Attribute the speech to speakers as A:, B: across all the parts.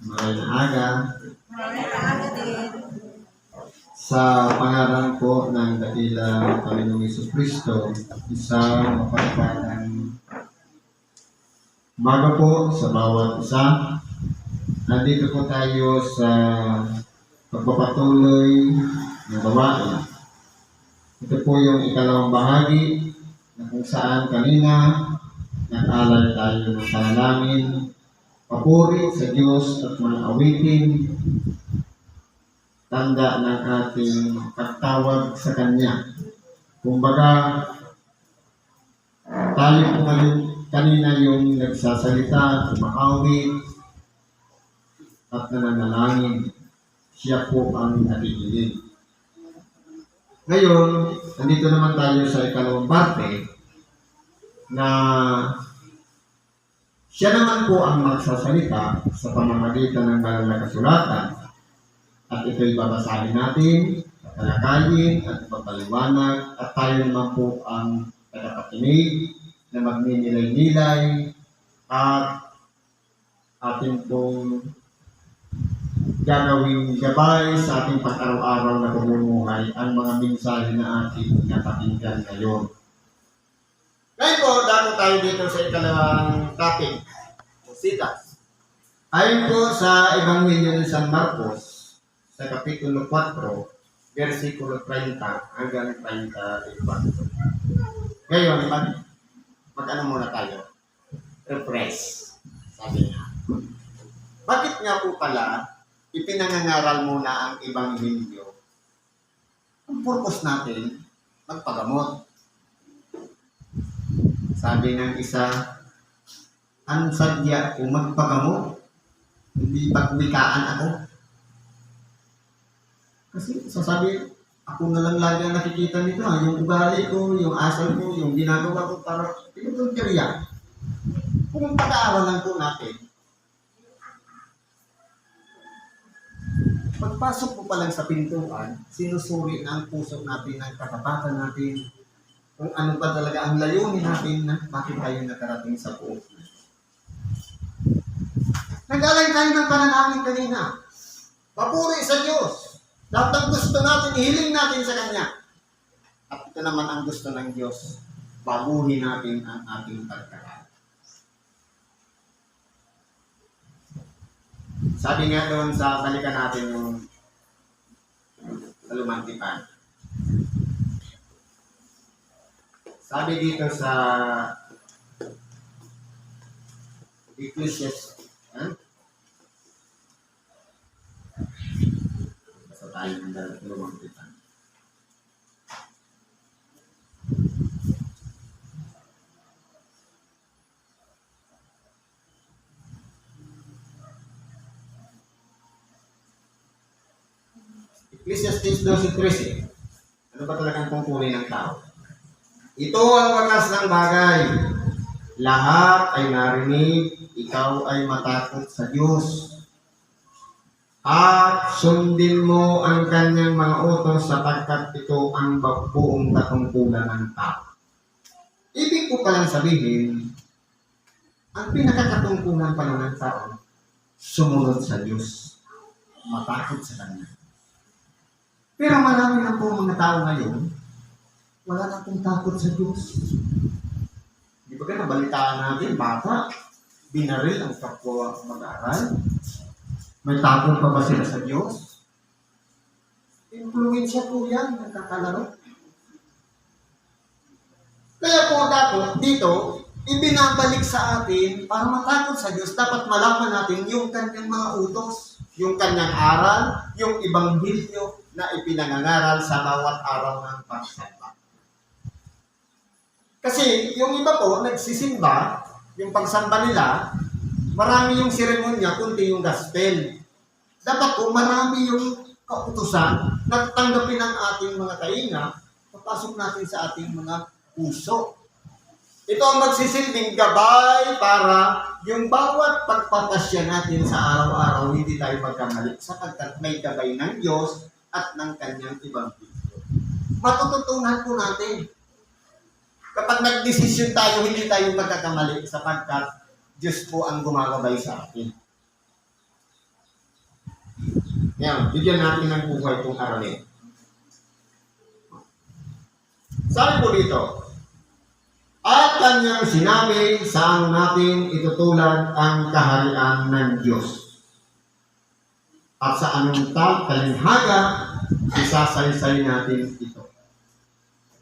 A: Mahal na aga.
B: Maaga din.
A: Sa pangalan po ng dakilang Panginoong Jesucristo, isang mapagpalang umaga po sa bawat isa. Nandito po tayo sa pagpapatuloy ng gawain. Ito po yung ikalawang bahagi na kung saan kanina nag-alay tayo ng panalangin, papuri sa Diyos at mga awitin, tanda ng ating pagtawag sa Kanya. Kumbaga, tayo po kanina yung nagsasalita, umaawit, at nananalangin. Siya po ang nakikinig. Ngayon, nandito naman tayo sa ikalawang parte na siya naman po ang magsasalita sa pamamagitan ng banal na kasulatan. At ito'y babasahin natin, tatalakayin at ipapaliwanag, at tayo naman po ang tagapakinig na magninilay-nilay at ating pong gagawing gabay sa ating pang-araw-araw na pamumuhay ang mga mensahe na ating napakinggan ngayon. Ngayon po, dako tayo dito sa ikalawang topic, Sitas. Ayon po sa Ebanghelyo ng San Marcos, sa Kapitulo 4, versikulo 30 hanggang 34. Ngayon, mag-ano muna tayo? Refresh, sabi niya. Bakit nga po pala ipinangangaral muna ang Ebanghelyo? Ang purpose natin, magpagamot. Sabi ng isa, ang sadya kung magpagamot, hindi pagwikaan ako. Kasi sasabi, ako na lang lagi ang nakikita nito, yung ugali ko, yung asal ko, yung ginagawa ko para pinutulkiriya. Kung pag-aaralan po natin, pagpasok po pa lang sa pintuan, sinusuri na ang puso natin, ang katapatan natin, kung ano ba talaga ang layunin natin na bakit tayo nakarating sa buong. Nag-alay tayo ng panalangin kanina. Papuri sa Diyos. Lahat ng gusto natin, ihiling natin sa Kanya. At ito naman ang gusto ng Diyos. Baguhin natin ang ating pagkakal. Sabi nga doon sa balikan natin yung Lumantipan. Sabi dito sa Ecclesiastes, basta tayo ng Lumantipan. Ecclesiastes 12:13. Ano ba talagang tungkulin ng tao? Ito ang wakas ng bagay. Lahat ay narinig, ikaw ay matakot sa Diyos. At sundin mo ang kanyang mga utos sapagkat ito ang buong katungkulan ng tao. Ibig ko palang sabihin, ang pinakakatungkulan pala ng tao, sumunod sa Diyos. Matakot sa Kanya. Pero marami na po mga tao ngayon, wala na pong takot sa Diyos. Di ba ka nabalitaan natin, bata, binaril ang kapwa mag-aral? May takot pa ba sila sa Diyos? Influensya po yan, nagkakalaro. Kaya po dapat dito, ibinabalik sa atin, para matakot sa Diyos, dapat malaman natin yung kanyang mga utos, yung kanyang aral, yung Ebanghelyo na ipinangangaral sa bawat araw ng pagsamba. Kasi yung iba po, nagsisimba, yung pagsamba nila, marami yung seremonya, kundi yung gospel. Dapat po, marami yung kautusan na tanggapin ang ating mga tainga, papasok natin sa ating mga puso. Ito ang magsisilbing gabay para yung bawat pagpapasya natin sa araw-araw, hindi tayo magkamali, sapagkat may gabay ng Diyos at ng kanyang Ebanghelyo. Matututunan po natin. Kapag nagdesisyon tayo, hindi tayo magkakamali sapagkat Diyos po ang gumagabay sa atin. Ngayon, bigyan natin ng buhay itong aralin. Sabi po dito, at kanyang sinabi saan natin itutulad ang kaharian ng Diyos. At sa anong kalinghaga, isasaysay natin ito.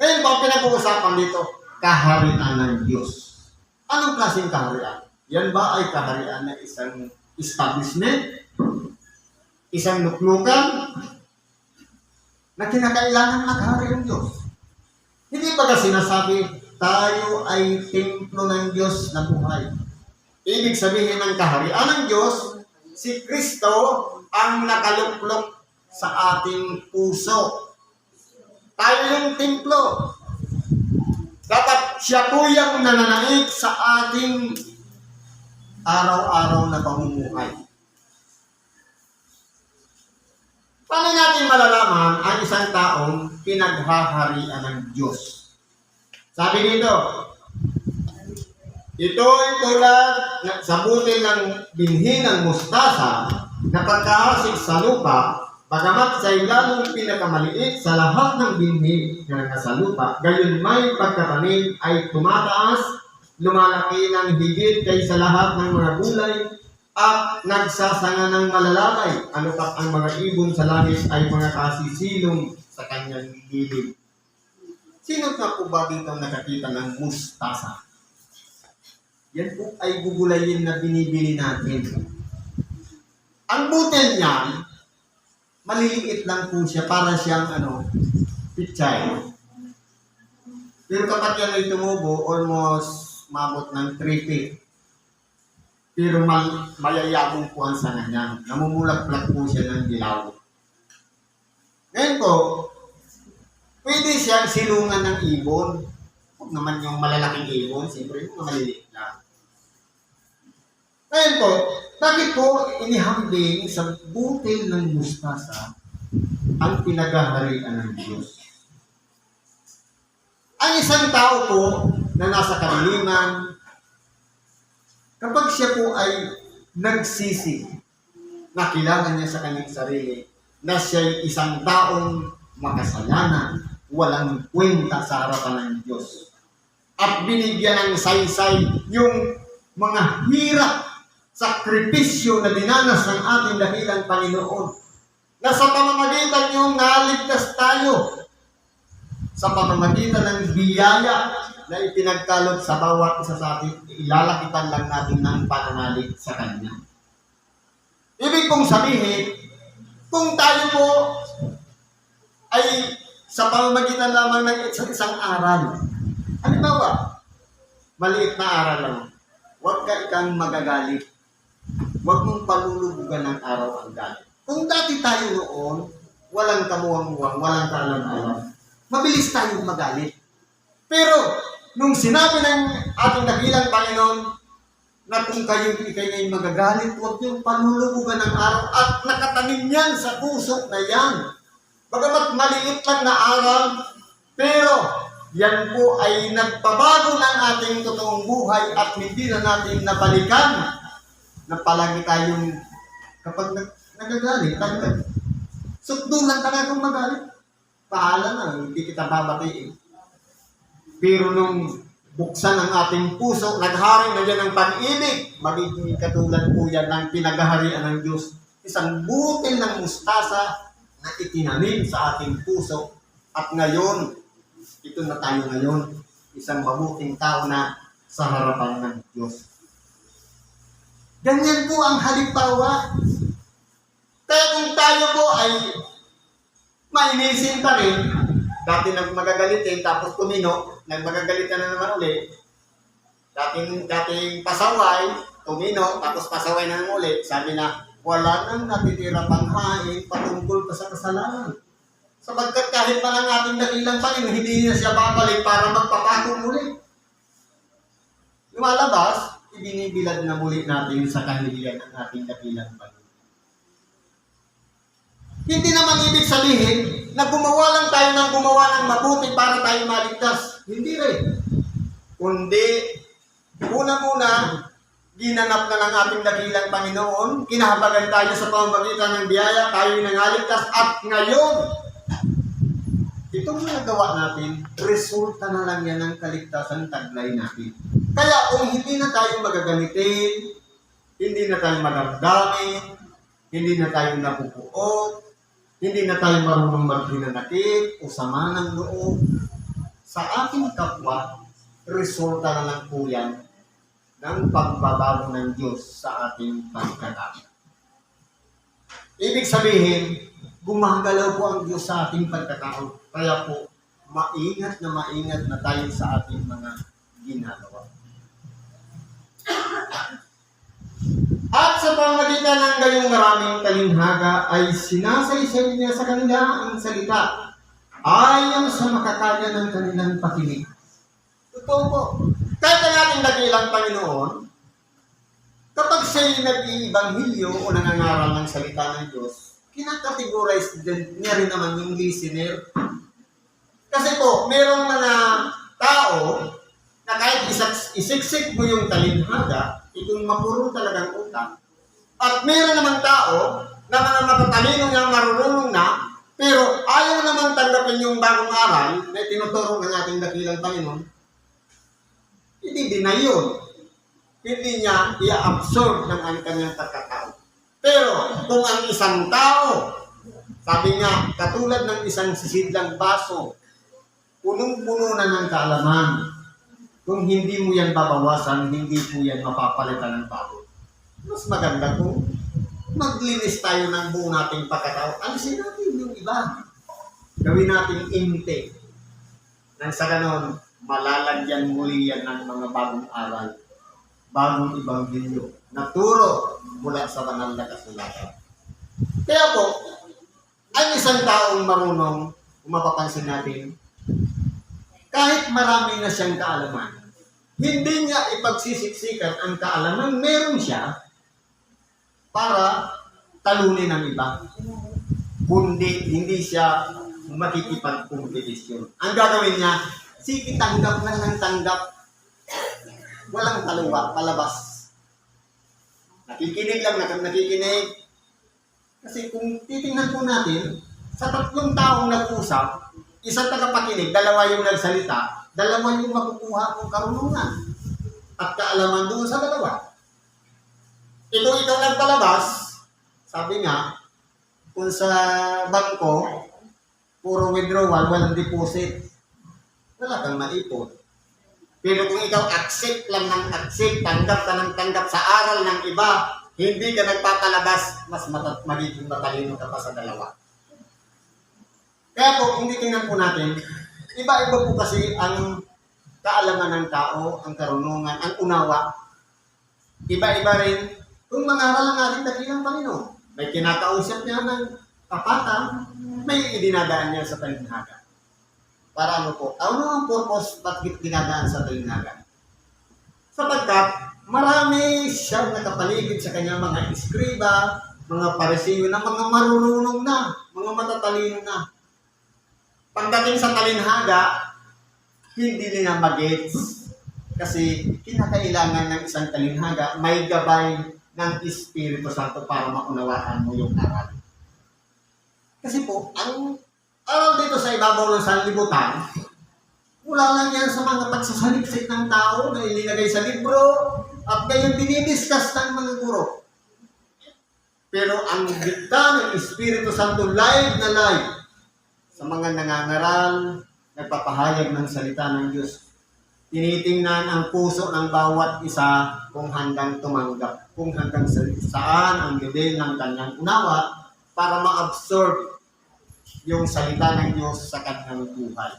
A: Ngayon po, pinag-uusapan dito, kaharian ng Diyos. Anong klaseng kaharian? Yan ba ay kaharian na isang establishment? Isang luklukan? Na kinakailangan maghari ang Diyos? Hindi ba kasi sinasabi, tayo ay templo ng Diyos na buhay? Ibig sabihin ng kaharian ng Diyos, si Kristo ang nakaluklok sa ating puso. Tayo yung templo. Dapat siya po yung nananaig sa ating araw-araw na pamumuhay. Paano natin malalaman ang isang taong pinaghaharian ng Diyos? Sabi dito, ito ay tulad sa butil ng binhi ng mustasa na pagkahasik sa lupa, bagamat siya'y lalong pinakamaliit sa lahat ng binhi na nasa lupa, gayon may pagkatanim ay tumataas, lumalaki ng higit kaysa lahat ng mga gulay, at nagsasanga ng malalakay. Ano pat ang mga ibon sa langit ay mga kasisilong sa kanyang gilid. Sino na po ba dito nakakita ng mustasa? Yan po ay gugulayin na binibili natin. Ang butil niyan, maliliit lang po siya, para siyang pichay. Pero kapag yan ay tumubo, almost mabot ng 3 feet. Pero mayayabong po ang sanga niyan. Namumulak-plak po siya ng dilaw. Ngayon po, pwede siyang silungan ng ibon. Huwag naman yung malalaking ibon, siyempre yung maliliit lang. Ngayon po, bakit po inihambing sa butil ng mustasa ang pinaghaharian ng Diyos? Ang isang tao po na nasa kadiliman, kapag siya po ay nagsisi, nakilala niya sa kanyang sarili na siya'y isang taong makasalanan, walang kwenta sa harapan ng Diyos. At binigyan ng saysay yung mga hirap, sakripisyo na dinanas ng ating dakilang Panginoon, na sa pamamagitan yung naligtas tayo, sa pamamagitan ng biyaya na ipinagkalot sa bawat isa sa atin, ilalakitan lang natin ng pananalig sa Kanya. Ibig kong sabihin, kung tayo po ay sa pamamagitan lamang ng isang aral, halimbawa, maliit na aral lang, huwag ka ikang magagalit. Huwag mong palulubugan ng araw ang galit. Kung dati tayo noon, walang kamuang-muang, walang kaalam-alam, mabilis tayong magalit. Pero, nung sinabi ng ating dakilang Panginoon, na kung kayo ikay magagalit, huwag niyong palulubugan ng araw at nakatanim yan sa puso na yan. Bagamat maliit lang na aral, pero yan po ay nagpabago ng ating totoong buhay at hindi na natin nabalikan na palagi tayong kapag nagagalit, sukdo lang talaga kung magalit. Pahala na, hindi kita babatiin. Pero nung buksan ang ating puso, naghari na yan ang pag-ibig, magiging katulad po yan ng pinaghaharian ng Diyos. Isang butil ng mustasa na itinanim sa ating puso. At ngayon, ito na tayo ngayon, isang mabuting tao na sa harapan ng Diyos. Ganyan po ang halimbawa. Kaya kung tayo po ay mainisin pa rin, dati nagmagagalitin, tapos tumino, nagmagagalitan na naman ulit, dating pasaway, tumino, tapos pasaway na naman ulit, sabi na, wala nang natitira pang hain patungkol pa sa kasalanan. Sapagkat kahit pa lang ating dakilang Panginoon, hindi na siya babalik para magpapatong muli. Lumalabas, ibinibilad na muli natin sa kahiligan ng ating dakilang Panginoon. Hindi naman ibig sabihin na gumawa lang tayo ng gumawa ng mabuti para tayo maligtas. Hindi rin. Kundi, una-una, ginanap na ng ating dakilang Panginoon, kinahabagan tayo sa pamamagitan ng biyaya, tayo'y nangaligtas, at ngayon, itong nagawa natin, resulta na lang yan ng kaligtasan taglay natin. Kaya kung hindi na tayo magagamitin, hindi na tayo madamdamin, hindi na tayo napupuot, hindi na tayo marunong maghinanakit o sama ng loob, sa ating kapwa, resulta na lang po yan ng pagbabago ng Diyos sa ating pagkatao. Ibig sabihin, gumagalaw po ang Diyos sa ating pagkatao. Kaya po, maingat na tayo sa ating mga ginagawa. At sa pamagitan ng gayong maraming talinhaga ay sinasaysay niya sa kanila ang salita ayon sa makakaya ng kanilang pakinig. Totoo po. Kahit ang ating dakilang Panginoon, kapag siya'y nag-iibanghilyo o nangangaral ng salita ng Diyos, kinakategorize din niya rin naman yung listener. Kasi po, merong mga tao na kahit isiksik mo yung talinhaga, itong mapuro talagang utak. At meron namang tao na mga matatalino nga marunong na, pero ayaw naman tanggapin yung bagong aral na tinuturo ng ating dakilang Panginoon, hindi na yun. Hindi niya i-absorb ng ang kanyang pagkatao. Pero kung ang isang tao, sabi nga, katulad ng isang sisidlang baso, punong-puno na ng kaalaman, kung hindi mo yan babawasan, hindi po yan mapapalitan ng bago. Mas maganda kung maglinis tayo ng buo nating pagkatao. Alisin natin yung iba. Gawin natin intake. Nang sa ganon, malalagyan muli yan ng mga bagong aral, bagong ibanghilyo, na turo mula sa banal na kasulatan. Kaya po, ang isang taong marunong, kung mapapansin natin, kahit marami na siyang kaalaman, hindi niya ipagsisiksikan ang kaalaman meron siya para talunin ang iba. Kundi hindi siya makikipag-kompetisyon. Ang gagawin niya, sige, tanggap lang ng tanggap. Walang taluwa, palabas. Nakikinig lang, nakikinig. Kasi kung titingnan po natin, sa 3 taong nag-usap, isang tagapakinig, 2 yung nagsalita, 2 yung makukuha ng karunungan at kaalaman doon sa 2. Ikaw nagpalabas, sabi nga, kung sa bangko, puro withdrawal, walang deposit, wala kang maipon. Pero kung ikaw accept lang ng accept, tanggap ka ng tanggap sa aral ng iba, hindi ka nagpapalabas, mas magiging matalino ka pa sa 2. Kaya po, kung titingnan po natin, iba-iba po kasi ang kaalaman ng tao, ang karunungan, ang unawa. Iba-iba rin kung mangaral ang ating dakilang Panginoon. May kinakausap niya ng kapata, may idinadaan niya sa talinhaga. Para ano po? Ano ang purpose bakit dinadaan sa talinhaga? Sapagkat marami siyang nakapaligid sa kanyang mga iskriba, mga parisiyo na mga marunong na, mga matatalino na. Pagdating sa talinhaga, hindi nila magets. Kasi kinakailangan ng isang talinhaga, may gabay ng Espiritu Santo para maunawaan mo yung aral. Kasi po, ang aral dito sa ibabaw ng sanlibutan, wala lang yan sa mga pagsasaliksik ng tao na ilinagay sa libro at ngayon dinidiscuss ng mga guro. Pero ang dikta ng Espiritu Santo live na live sa mga nangangaral, nagpapahayag ng salita ng Diyos. Tinitingnan ang puso ng bawat isa kung hanggang tumanggap, kung hanggang saan ang level ng kanyang unawa para ma-absorb yung salita ng Diyos sa kanyang buhay.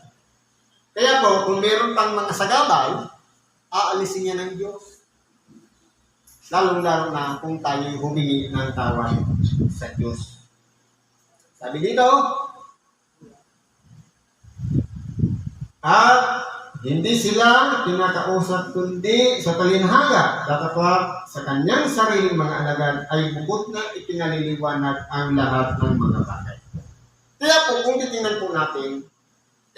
A: Kaya po, kung meron pang mga sagabal, aalisin niya ng Diyos. Lalong-lalo na kung tayo humingi ng tawad sa Diyos. Sabi dito, at hindi sila kinakausap kundi sa talinhaga, datapwat sa kanyang sariling mga alagad ay bukod na ipinaliliwanag ang lahat ng mga bagay. Kaya po, kung titingnan po natin,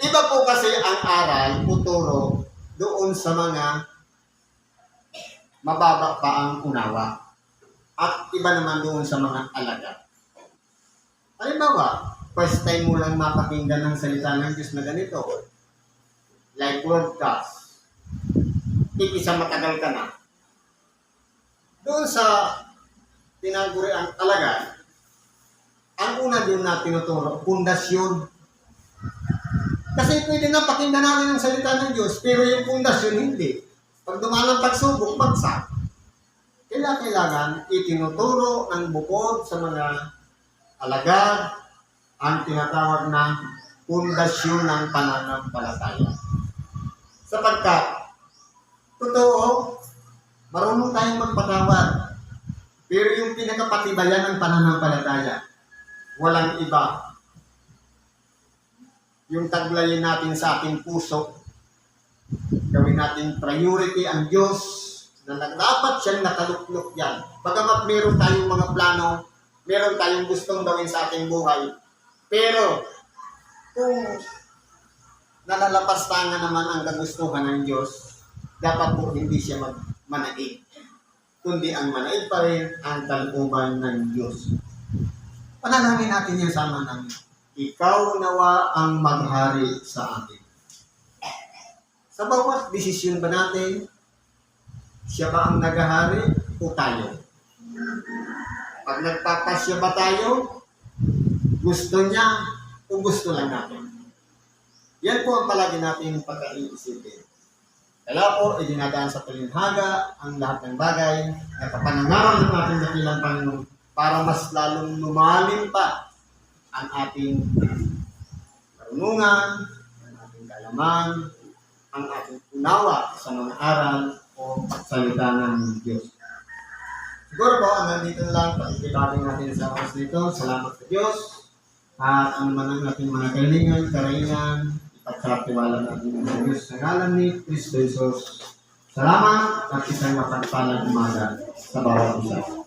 A: iba po kasi ang aral o turo doon sa mga mababa pa ang unawa. At iba naman doon sa mga alagad. Halimbawa, first time mo lang mapakinggan ng salita ng Diyos na ganito. Like broadcast. Isa matagal ka na. Doon sa tinaguriang alagad, ang una doon na tinuturo, pundasyon. Kasi pwede na pakinggan namin ang salita ng Diyos, pero yung pundasyon hindi. Pag dumaan ang pagsubok, bagsak. Kailangan itinuturo ng bukod sa mga alagad ang tinatawag na pundasyon ng pananampalataya. Sapagkat, totoo, marunong tayong magpatawad. Pero yung pinakapatibayan ng pananampalataya, walang iba. Yung taglayin natin sa ating puso, gawin natin priority ang Diyos na dapat siyang nakaluklok yan. Bagamat meron tayong mga plano, meron tayong gustong gawin sa ating buhay, pero kung nalalapastangan naman ang kagustuhan ng Diyos, dapat po hindi siya manaig, kundi ang manaig pa rin ang kalooban ng Diyos. Panalangin natin yung sama namin. Ikaw nawa ang maghari sa atin. Sa bawat desisyon ba natin, siya ba ang naghahari o tayo? Pag nagpapasya ba tayo, gusto niya o gusto lang natin? Yan po ang palagi natin pagka-iisipin. Kaya po, idinadaan sa talinhaga ang lahat ng bagay na kapanangaral ng ating dakilang Panginoon para mas lalong lumalim pa ang ating karunungan, ang ating kalaman, ang ating unawa sa mga aral o salita ng Diyos. Siguro po, hanggang dito lang, pag-ibigay natin sa oras nito. Salamat sa Diyos. At ano man ang ating mga kailangan, karaingan, ipagkatiwala natin sa Diyos sa ngalan ni Kristo Jesus. Salamat at isang mapagpalang umaga sa bawat isa.